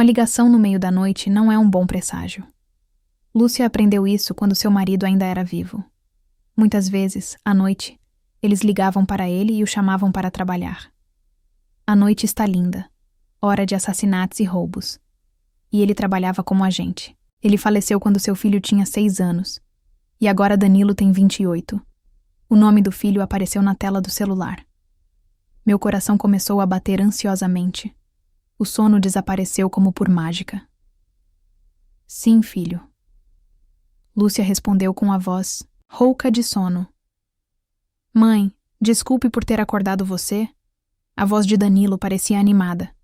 Uma ligação no meio da noite não é um bom presságio. Lúcia aprendeu isso quando seu marido ainda era vivo. Muitas vezes, à noite, eles ligavam para ele e o chamavam para trabalhar. A noite está linda, hora de assassinatos e roubos. E ele trabalhava como agente. Ele faleceu quando seu filho tinha 6 anos. E agora Danilo tem 28. O nome do filho apareceu na tela do celular. Meu coração começou a bater ansiosamente. O sono desapareceu como por mágica. Sim, filho. Lúcia respondeu com a voz rouca de sono. Mãe, desculpe por ter acordado você. A voz de Danilo parecia animada.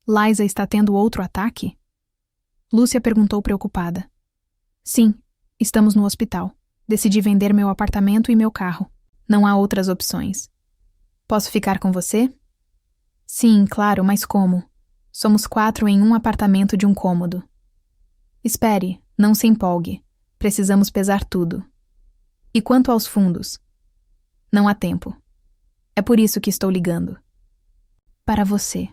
Liza está tendo outro ataque? Lúcia perguntou preocupada. Sim, estamos no hospital. Decidi vender meu apartamento e meu carro. Não há outras opções. Posso ficar com você? Sim, claro, mas como? Somos 4 em um apartamento de um cômodo. Espere, não se empolgue. Precisamos pesar tudo. E quanto aos fundos? Não há tempo. É por isso que estou ligando. Para você.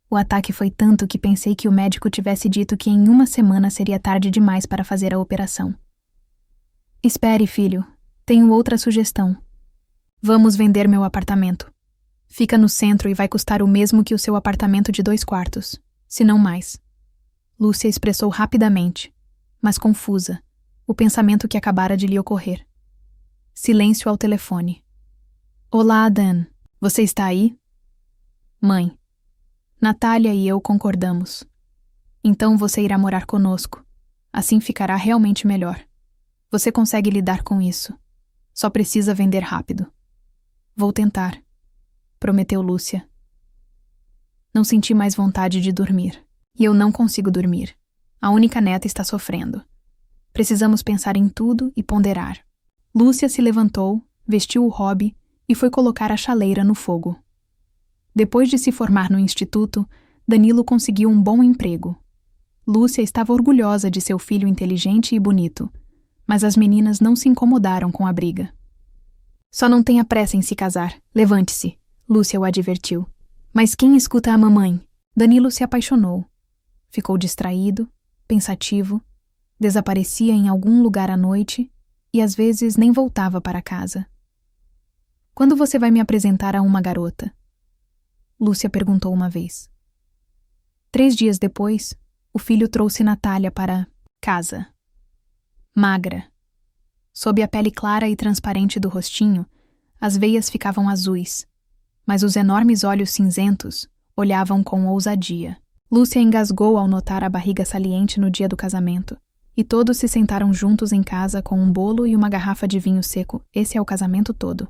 O ataque foi tanto que pensei que o médico tivesse dito que em 1 semana seria tarde demais para fazer a operação. Espere, filho. Tenho outra sugestão. Vamos vender meu apartamento. Fica no centro e vai custar o mesmo que o seu apartamento de 2 quartos, se não mais. Lúcia expressou rapidamente, mas confusa, o pensamento que acabara de lhe ocorrer. Silêncio ao telefone. Olá, Dan. Você está aí? Mãe. Natália e eu concordamos. Então você irá morar conosco. Assim ficará realmente melhor. Você consegue lidar com isso. Só precisa vender rápido. Vou tentar, prometeu Lúcia. Não senti mais vontade de dormir. E eu não consigo dormir. A única neta está sofrendo. Precisamos pensar em tudo e ponderar. Lúcia se levantou, vestiu o hobby e foi colocar a chaleira no fogo. Depois de se formar no instituto, Danilo conseguiu um bom emprego. Lúcia estava orgulhosa de seu filho inteligente e bonito, mas as meninas não se incomodaram com a briga. Só não tenha pressa em se casar. Levante-se, Lúcia o advertiu. Mas quem escuta a mamãe? Danilo se apaixonou. Ficou distraído, pensativo, desaparecia em algum lugar à noite e às vezes nem voltava para casa. Quando você vai me apresentar a uma garota? Lúcia perguntou uma vez. 3 dias depois, o filho trouxe Natália para casa. Magra. Sob a pele clara e transparente do rostinho, as veias ficavam azuis, mas os enormes olhos cinzentos olhavam com ousadia. Lúcia engasgou ao notar a barriga saliente no dia do casamento, e todos se sentaram juntos em casa com um bolo e uma garrafa de vinho seco. Esse é o casamento todo.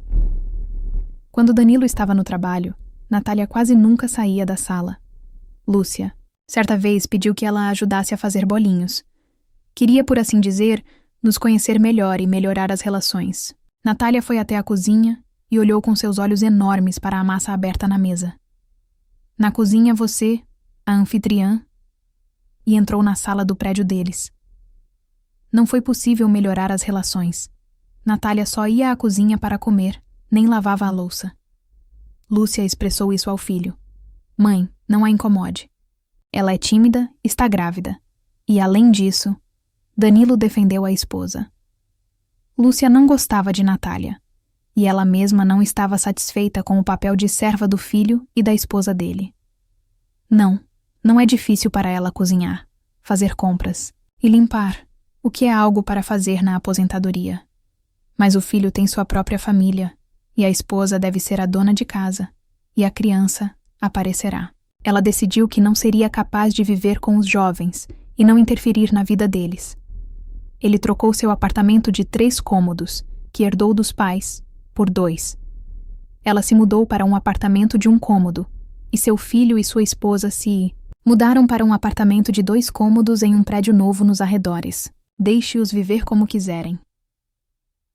Quando Danilo estava no trabalho, Natália quase nunca saía da sala. Lúcia, certa vez, pediu que ela a ajudasse a fazer bolinhos. Queria, por assim dizer, nos conhecer melhor e melhorar as relações. Natália foi até a cozinha e olhou com seus olhos enormes para a massa aberta na mesa. Na cozinha você, a anfitriã, e entrou na sala do prédio deles. Não foi possível melhorar as relações. Natália só ia à cozinha para comer, nem lavava a louça. Lúcia expressou isso ao filho. Mãe, não a incomode. Ela é tímida, está grávida. E, além disso, Danilo defendeu a esposa. Lúcia não gostava de Natália, e ela mesma não estava satisfeita com o papel de serva do filho e da esposa dele. Não é difícil para ela cozinhar, fazer compras e limpar, o que é algo para fazer na aposentadoria. Mas o filho tem sua própria família, e a esposa deve ser a dona de casa, e a criança aparecerá. Ela decidiu que não seria capaz de viver com os jovens e não interferir na vida deles. Ele trocou seu apartamento de 3 cômodos, que herdou dos pais, por 2. Ela se mudou para um apartamento de 1 cômodo, e seu filho e sua esposa se mudaram para um apartamento de 2 cômodos em um prédio novo nos arredores. Deixe-os viver como quiserem.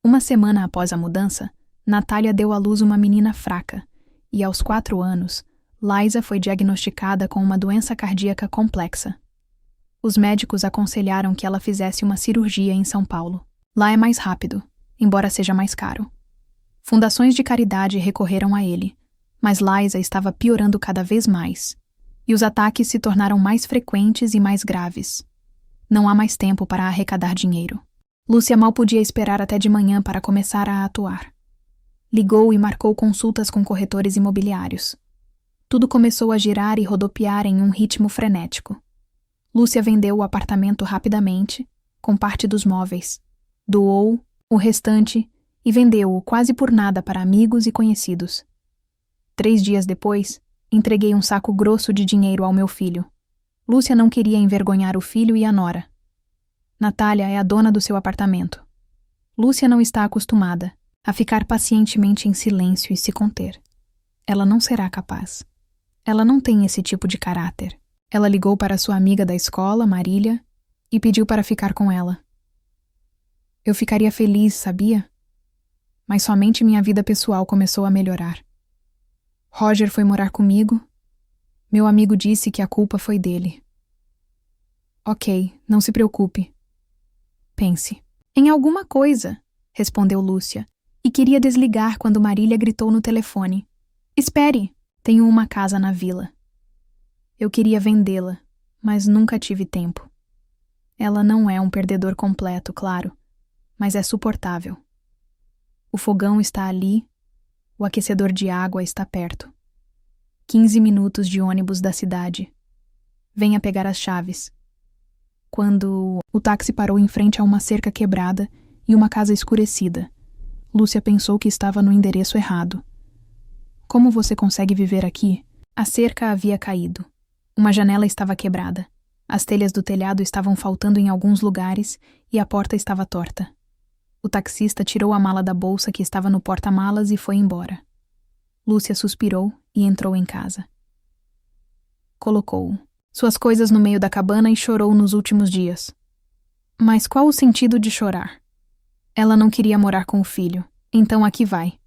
1 semana após a mudança, Natália deu à luz uma menina fraca, e aos 4 anos, Liza foi diagnosticada com uma doença cardíaca complexa. Os médicos aconselharam que ela fizesse uma cirurgia em São Paulo. Lá é mais rápido, embora seja mais caro. Fundações de caridade recorreram a ele, mas Liza estava piorando cada vez mais, e os ataques se tornaram mais frequentes e mais graves. Não há mais tempo para arrecadar dinheiro. Lúcia mal podia esperar até de manhã para começar a atuar. Ligou e marcou consultas com corretores imobiliários. Tudo começou a girar e rodopiar em um ritmo frenético. Lúcia vendeu o apartamento rapidamente, com parte dos móveis. Doou o restante e vendeu-o quase por nada para amigos e conhecidos. 3 dias depois, entreguei um saco grosso de dinheiro ao meu filho. Lúcia não queria envergonhar o filho e a nora. Natália é a dona do seu apartamento. Lúcia não está acostumada a ficar pacientemente em silêncio e se conter. Ela não será capaz. Ela não tem esse tipo de caráter. Ela ligou para sua amiga da escola, Marília, e pediu para ficar com ela. Eu ficaria feliz, sabia? Mas somente minha vida pessoal começou a melhorar. Roger foi morar comigo. Meu amigo disse que a culpa foi dele. Ok, não se preocupe. Pense. Em alguma coisa, respondeu Lúcia, e queria desligar quando Marília gritou no telefone. Espere, tenho uma casa na vila. Eu queria vendê-la, mas nunca tive tempo. Ela não é um perdedor completo, claro, mas é suportável. O fogão está ali, o aquecedor de água está perto. 15 minutos de ônibus da cidade. Venha pegar as chaves. Quando o táxi parou em frente a uma cerca quebrada e uma casa escurecida, Lúcia pensou que estava no endereço errado. Como você consegue viver aqui? A cerca havia caído. Uma janela estava quebrada. As telhas do telhado estavam faltando em alguns lugares e a porta estava torta. O taxista tirou a mala da bolsa que estava no porta-malas e foi embora. Lúcia suspirou e entrou em casa. Colocou suas coisas no meio da cabana e chorou nos últimos dias. Mas qual o sentido de chorar? Ela não queria morar com o filho, então aqui vai.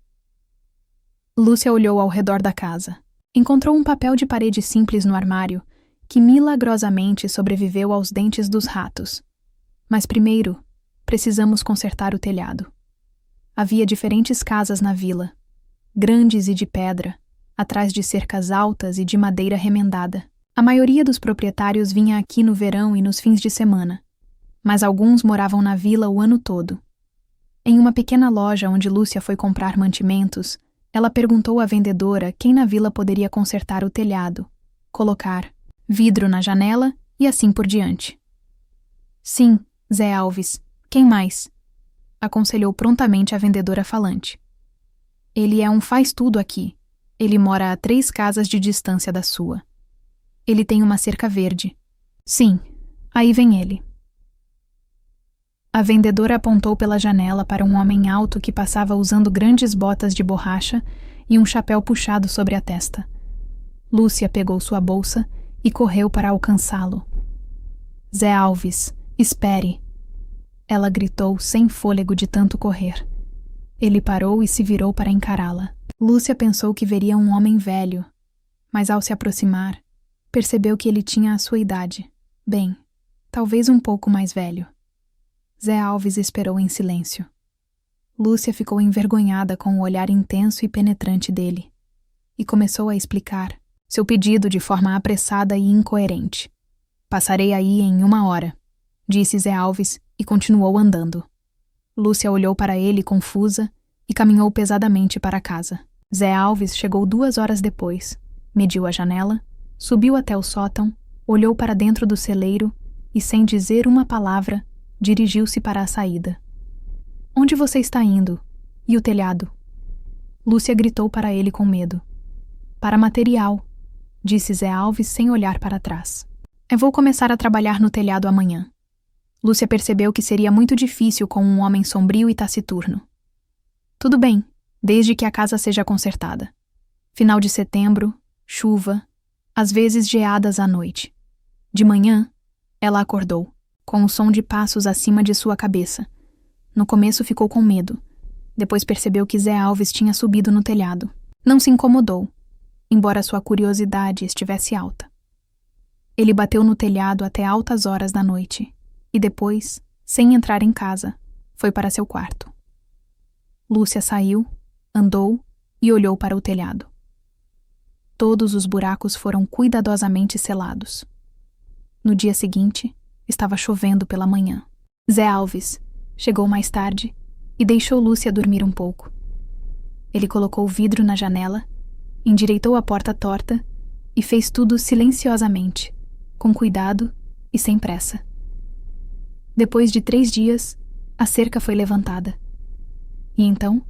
Lúcia olhou ao redor da casa. Encontrou um papel de parede simples no armário, que milagrosamente sobreviveu aos dentes dos ratos. Mas primeiro, precisamos consertar o telhado. Havia diferentes casas na vila, grandes e de pedra, atrás de cercas altas e de madeira remendada. A maioria dos proprietários vinha aqui no verão e nos fins de semana, mas alguns moravam na vila o ano todo. Em uma pequena loja onde Lúcia foi comprar mantimentos, ela perguntou à vendedora quem na vila poderia consertar o telhado, colocar vidro na janela e assim por diante. Sim, Zé Alves. Quem mais? Aconselhou prontamente a vendedora falante. Ele é um faz-tudo aqui. Ele mora a 3 casas de distância da sua. Ele tem uma cerca verde. Sim, aí vem ele. A vendedora apontou pela janela para um homem alto que passava usando grandes botas de borracha e um chapéu puxado sobre a testa. Lúcia pegou sua bolsa e correu para alcançá-lo. Zé Alves, espere! Ela gritou sem fôlego de tanto correr. Ele parou e se virou para encará-la. Lúcia pensou que veria um homem velho, mas ao se aproximar, percebeu que ele tinha a sua idade. Bem, talvez um pouco mais velho. Zé Alves esperou em silêncio. Lúcia ficou envergonhada com o olhar intenso e penetrante dele, e começou a explicar seu pedido de forma apressada e incoerente. Passarei aí em 1 hora, disse Zé Alves e continuou andando. Lúcia olhou para ele confusa e caminhou pesadamente para casa. Zé Alves chegou 2 horas depois, mediu a janela, subiu até o sótão, olhou para dentro do celeiro e, sem dizer uma palavra, dirigiu-se para a saída. Onde você está indo? E o telhado? Lúcia gritou para ele com medo. Para material, disse Zé Alves sem olhar para trás. Eu vou começar a trabalhar no telhado amanhã. Lúcia percebeu que seria muito difícil com um homem sombrio e taciturno. Tudo bem, desde que a casa seja consertada. Final de setembro, chuva, às vezes geadas à noite. De manhã, ela acordou, com o som de passos acima de sua cabeça. No começo ficou com medo. Depois percebeu que Zé Alves tinha subido no telhado. Não se incomodou, embora sua curiosidade estivesse alta. Ele bateu no telhado até altas horas da noite e depois, sem entrar em casa, foi para seu quarto. Lúcia saiu, andou e olhou para o telhado. Todos os buracos foram cuidadosamente selados. No dia seguinte, estava chovendo pela manhã. Zé Alves chegou mais tarde e deixou Lúcia dormir um pouco. Ele colocou o vidro na janela, endireitou a porta torta e fez tudo silenciosamente, com cuidado e sem pressa. Depois de 3 dias, a cerca foi levantada. E então,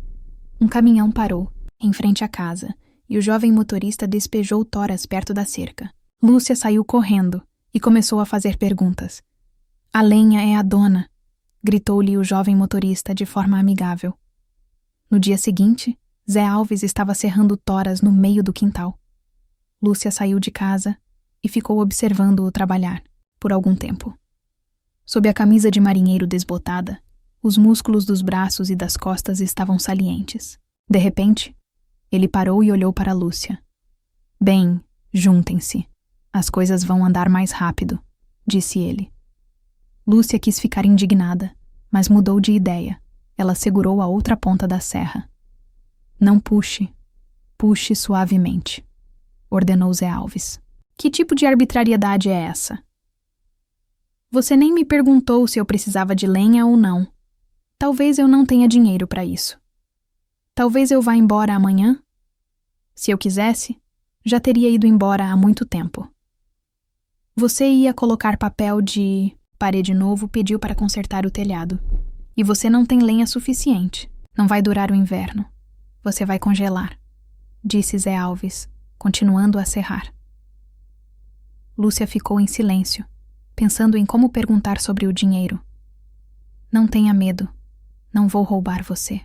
um caminhão parou em frente à casa e o jovem motorista despejou toras perto da cerca. Lúcia saiu correndo e começou a fazer perguntas. "A lenha é a dona", gritou-lhe o jovem motorista de forma amigável. No dia seguinte, Zé Alves estava serrando toras no meio do quintal. Lúcia saiu de casa e ficou observando-o trabalhar por algum tempo. Sob a camisa de marinheiro desbotada, os músculos dos braços e das costas estavam salientes. De repente, ele parou e olhou para Lúcia. "Bem, juntem-se. As coisas vão andar mais rápido", disse ele. Lúcia quis ficar indignada, mas mudou de ideia. Ela segurou a outra ponta da serra. "Não puxe. Puxe suavemente", ordenou Zé Alves. "Que tipo de arbitrariedade é essa? Você nem me perguntou se eu precisava de lenha ou não. Talvez eu não tenha dinheiro para isso. Talvez eu vá embora amanhã? Se eu quisesse, já teria ido embora há muito tempo. Você ia colocar papel de parede novo, pediu para consertar o telhado. E você não tem lenha suficiente. Não vai durar o inverno. Você vai congelar", disse Zé Alves, continuando a serrar. Lúcia ficou em silêncio, pensando em como perguntar sobre o dinheiro. "Não tenha medo. Não vou roubar você.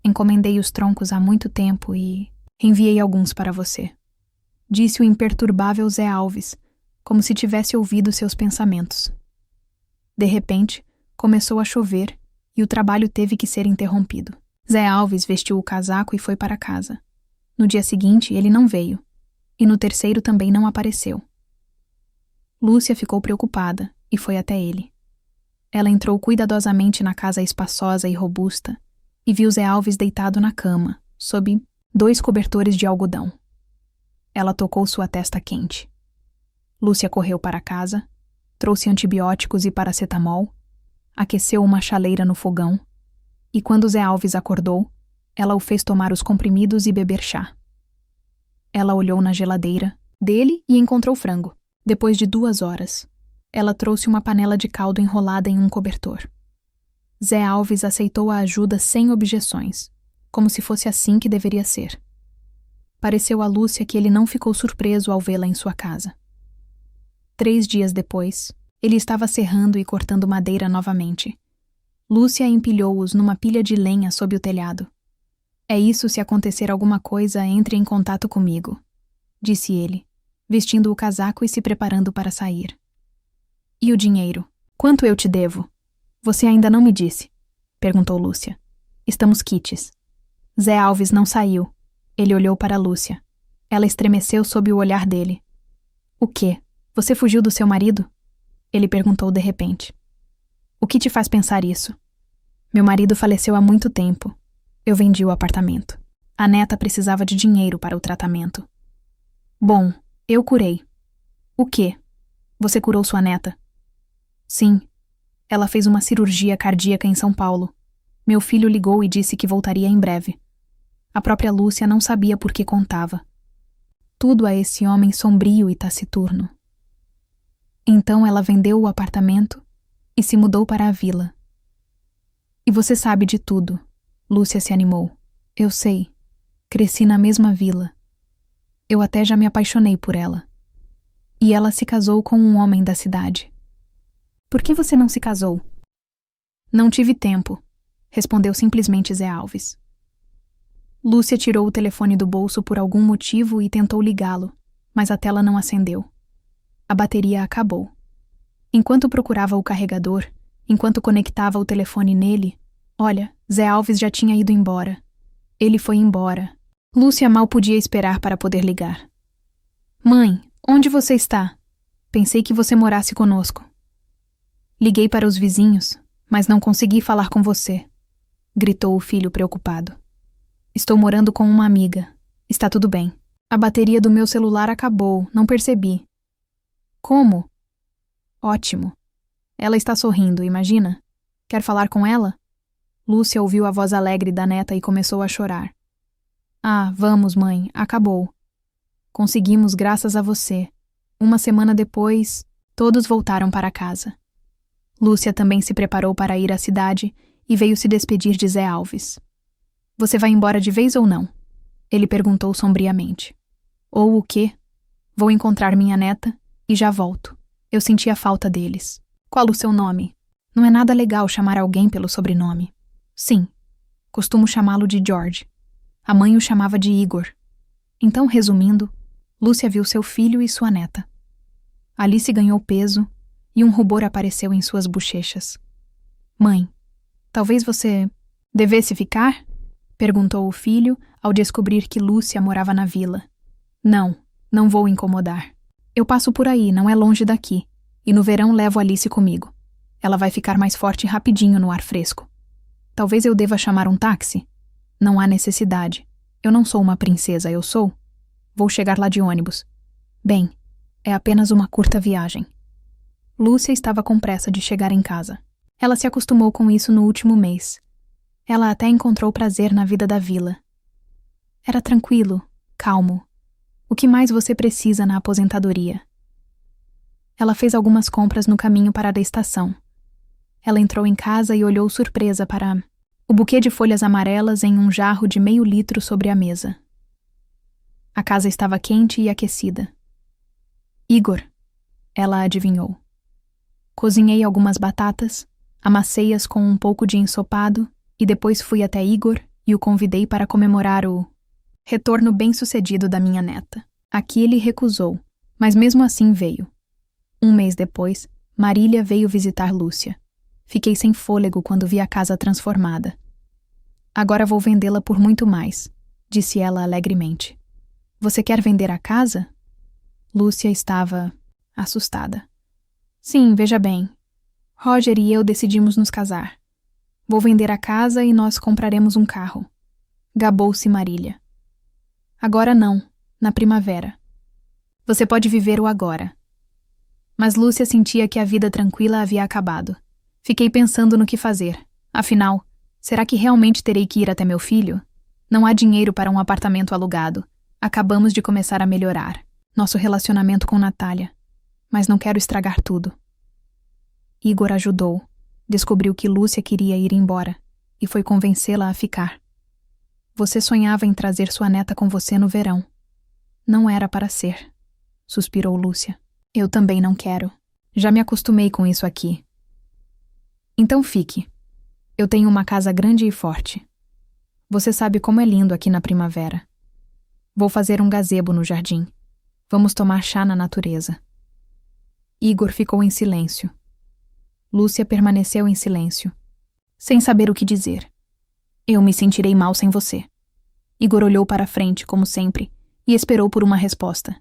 Encomendei os troncos há muito tempo e enviei alguns para você", disse o imperturbável Zé Alves, como se tivesse ouvido seus pensamentos. De repente, começou a chover e o trabalho teve que ser interrompido. Zé Alves vestiu o casaco e foi para casa. No dia seguinte, ele não veio, e no terceiro também não apareceu. Lúcia ficou preocupada e foi até ele. Ela entrou cuidadosamente na casa espaçosa e robusta e viu Zé Alves deitado na cama, sob 2 cobertores de algodão. Ela tocou sua testa quente. Lúcia correu para casa, trouxe antibióticos e paracetamol, aqueceu uma chaleira no fogão, e quando Zé Alves acordou, ela o fez tomar os comprimidos e beber chá. Ela olhou na geladeira dele e encontrou frango. Depois de 2 horas, ela trouxe uma panela de caldo enrolada em um cobertor. Zé Alves aceitou a ajuda sem objeções, como se fosse assim que deveria ser. Pareceu a Lúcia que ele não ficou surpreso ao vê-la em sua casa. 3 dias depois, ele estava serrando e cortando madeira novamente. Lúcia empilhou-os numa pilha de lenha sob o telhado. "É isso, se acontecer alguma coisa, entre em contato comigo", disse ele, vestindo o casaco e se preparando para sair. "E o dinheiro? Quanto eu te devo?" "Você ainda não me disse", perguntou Lúcia. "Estamos quites." Zé Alves não saiu. Ele olhou para Lúcia. Ela estremeceu sob o olhar dele. "O quê? Você fugiu do seu marido?" Ele perguntou de repente. "O que te faz pensar isso?" "Meu marido faleceu há muito tempo. Eu vendi o apartamento. A neta precisava de dinheiro para o tratamento." "Bom, eu curei." "O quê? Você curou sua neta?" "Sim. Ela fez uma cirurgia cardíaca em São Paulo. Meu filho ligou e disse que voltaria em breve. A própria Lúcia não sabia por que contava. Tudo a esse homem sombrio e taciturno. Então ela vendeu o apartamento e se mudou para a vila." "E você sabe de tudo." Lúcia se animou. "Eu sei. Cresci na mesma vila. Eu até já me apaixonei por ela. E ela se casou com um homem da cidade." "Por que você não se casou?" "Não tive tempo", respondeu simplesmente Zé Alves. Lúcia tirou o telefone do bolso por algum motivo e tentou ligá-lo, mas a tela não acendeu. A bateria acabou. Enquanto procurava o carregador, enquanto conectava o telefone nele, olha, Zé Alves já tinha ido embora. Ele foi embora. Lúcia mal podia esperar para poder ligar. "Mãe, onde você está? Pensei que você morasse conosco." "Liguei para os vizinhos, mas não consegui falar com você", gritou o filho preocupado. "Estou morando com uma amiga. Está tudo bem." A bateria do meu celular acabou, não percebi. Como? Ótimo. Ela está sorrindo, imagina? Quer falar com ela? Lúcia ouviu a voz alegre da neta e começou a chorar. Ah, vamos, mãe, acabou. Conseguimos graças a você. Uma semana depois, todos voltaram para casa. Lúcia também se preparou para ir à cidade e veio se despedir de Zé Alves. Você vai embora de vez ou não? Ele perguntou sombriamente. Ou o quê? Vou encontrar minha neta e já volto. Eu senti a falta deles. Qual o seu nome? Não é nada legal chamar alguém pelo sobrenome. Sim, costumo chamá-lo de George. A mãe o chamava de Igor. Então, resumindo, Lúcia viu seu filho e sua neta. Alice ganhou peso e um rubor apareceu em suas bochechas. Mãe, talvez você devesse ficar? Perguntou o filho ao descobrir que Lúcia morava na vila. Não vou incomodar. Eu passo por aí, não é longe daqui, e no verão levo Alice comigo. Ela vai ficar mais forte rapidinho no ar fresco. Talvez eu deva chamar um táxi? Não há necessidade. Eu não sou uma princesa, eu sou? Vou chegar lá de ônibus. Bem, é apenas uma curta viagem. Lúcia estava com pressa de chegar em casa. Ela se acostumou com isso no último mês. Ela até encontrou prazer na vida da vila. Era tranquilo, calmo. O que mais você precisa na aposentadoria? Ela fez algumas compras no caminho para a estação. Ela entrou em casa e olhou surpresa para o buquê de folhas amarelas em um jarro de meio litro sobre a mesa. A casa estava quente e aquecida. Igor, ela adivinhou. Cozinhei algumas batatas, amassei-as com um pouco de ensopado e depois fui até Igor e o convidei para comemorar o retorno bem-sucedido da minha neta. Aqui ele recusou, mas mesmo assim veio. Um mês depois, Marília veio visitar Lúcia. Fiquei sem fôlego quando vi a casa transformada. Agora vou vendê-la por muito mais, disse ela alegremente. Você quer vender a casa? Lúcia estava assustada. Sim, veja bem. Roger e eu decidimos nos casar. Vou vender a casa e nós compraremos um carro. Gabou-se Marília. Agora não, na primavera. Você pode viver o agora. Mas Lúcia sentia que a vida tranquila havia acabado. Fiquei pensando no que fazer. Afinal, será que realmente terei que ir até meu filho? Não há dinheiro para um apartamento alugado. Acabamos de começar a melhorar nosso relacionamento com Natália. Mas não quero estragar tudo. Igor ajudou. Descobriu que Lúcia queria ir embora e foi convencê-la a ficar. Você sonhava em trazer sua neta com você no verão. Não era para ser, suspirou Lúcia. Eu também não quero. Já me acostumei com isso aqui. Então fique. Eu tenho uma casa grande e forte. Você sabe como é lindo aqui na primavera. Vou fazer um gazebo no jardim. Vamos tomar chá na natureza. Igor ficou em silêncio. Lúcia permaneceu em silêncio, sem saber o que dizer. Eu me sentirei mal sem você. Igor olhou para a frente, como sempre, e esperou por uma resposta.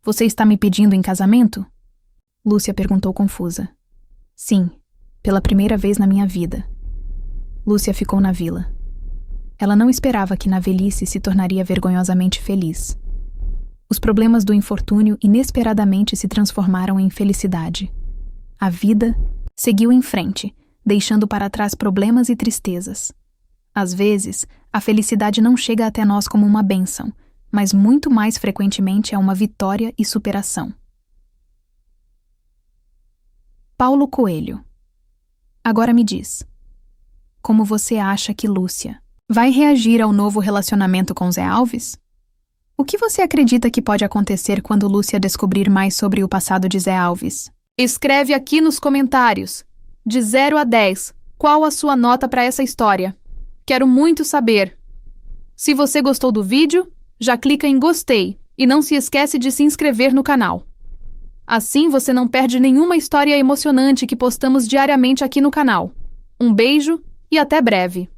Você está me pedindo em casamento? Lúcia perguntou confusa. Sim, pela primeira vez na minha vida. Lúcia ficou na vila. Ela não esperava que na velhice se tornaria vergonhosamente feliz. Os problemas do infortúnio inesperadamente se transformaram em felicidade. A vida seguiu em frente, deixando para trás problemas e tristezas. Às vezes, a felicidade não chega até nós como uma bênção, mas muito mais frequentemente é uma vitória e superação. Paulo Coelho. Agora me diz, como você acha que Lúcia vai reagir ao novo relacionamento com Zé Alves? O que você acredita que pode acontecer quando Lúcia descobrir mais sobre o passado de Zé Alves? Escreve aqui nos comentários, de 0 a 10, qual a sua nota para essa história. Quero muito saber. Se você gostou do vídeo, já clica em gostei e não se esquece de se inscrever no canal. Assim você não perde nenhuma história emocionante que postamos diariamente aqui no canal. Um beijo e até breve!